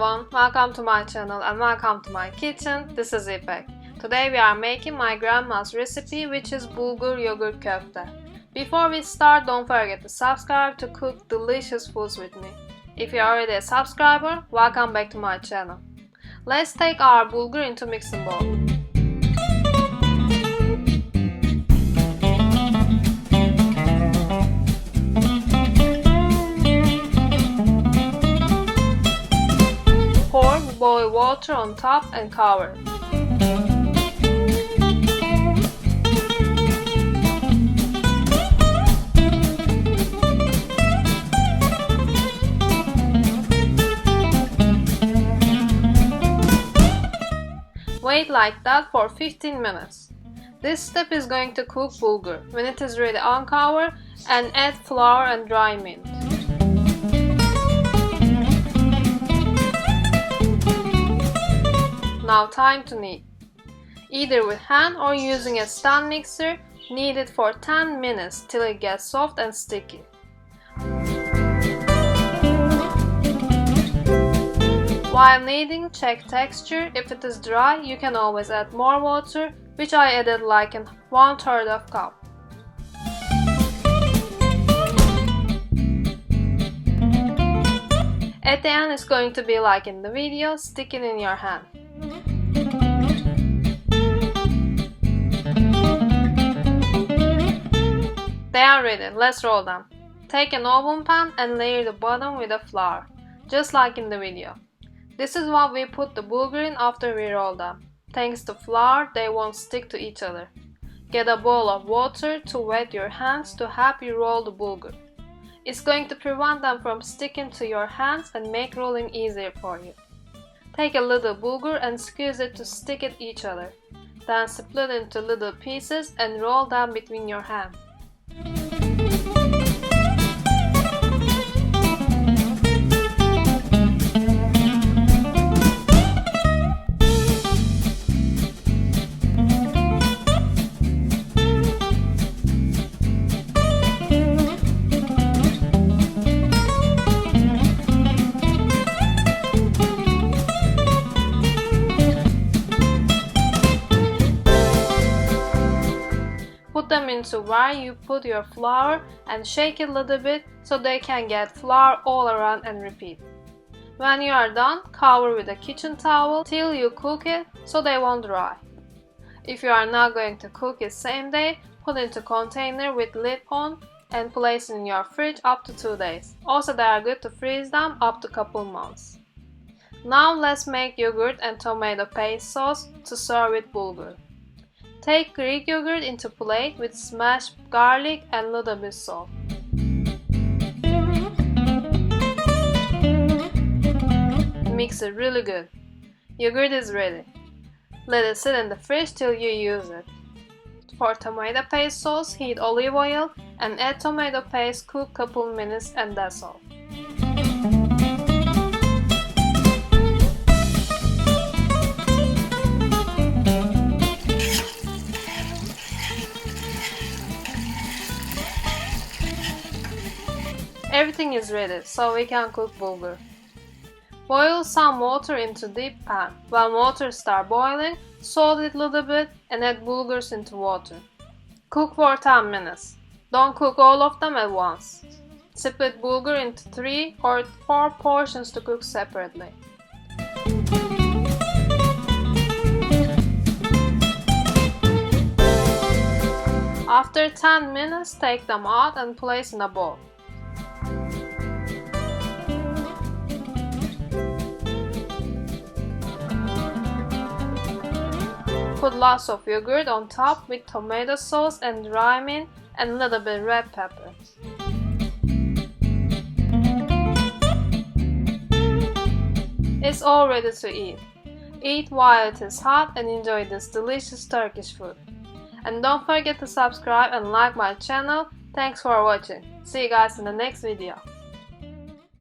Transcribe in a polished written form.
everyone, welcome to my channel and welcome to my kitchen. This is Ipek. Today we are making my grandma's recipe, which is Bulgur Yogurt Kofte. Before we start, don't forget to subscribe to cook delicious foods with me. If you are already a subscriber, welcome back to my channel. Let's take our bulgur into mixing bowl. Pour boiled water on top and cover. Wait like that for 15 minutes. This step is going to cook bulgur. When it is ready, uncover and add flour and dry mint. Now time to knead. Either with hand or using a stand mixer, knead it for 10 minutes till it gets soft and sticky. While kneading, check texture. If it is dry, you can always add more water, which I added like in 1/3 of cup. At the end, it's going to be like in the video, sticking in your hand. They are ready, let's roll them. Take an oven pan and layer the bottom with a flour, just like in the video. This is what we put the bulgur in after we roll them. Thanks to flour, they won't stick to each other. Get a bowl of water to wet your hands to help you roll the bulgur. It's going to prevent them from sticking to your hands and make rolling easier for you. Take a little bulgur and squeeze it to stick at each other. Then split into little pieces and roll them between your hands. Put them into where you put your flour and shake it a little bit so they can get flour all around and repeat. When you are done, cover with a kitchen towel till you cook it so they won't dry. If you are not going to cook it same day, put into container with lid on and place in your fridge up to 2 days. Also, they are good to freeze them up to couple months. Now let's make yogurt and tomato paste sauce to serve with bulgur. Take Greek yogurt into plate with smashed garlic and little bit salt. Mix it really good. Yogurt is ready. Let it sit in the fridge till you use it. For tomato paste sauce, heat olive oil and add tomato paste, cook couple minutes, and that's all. Everything is ready, so we can cook bulgur. Boil some water into deep pan. When water starts boiling, salt it a little bit and add bulgurs into water. Cook for 10 minutes. Don't cook all of them at once. Split bulgur into 3 or 4 portions to cook separately. After 10 minutes, take them out and place in a bowl. Put lots of yogurt on top with tomato sauce and dry mint and a little bit red pepper. It's all ready to eat. Eat while it is hot and enjoy this delicious Turkish food. And don't forget to subscribe and like my channel. Thanks for watching. See you guys in the next video.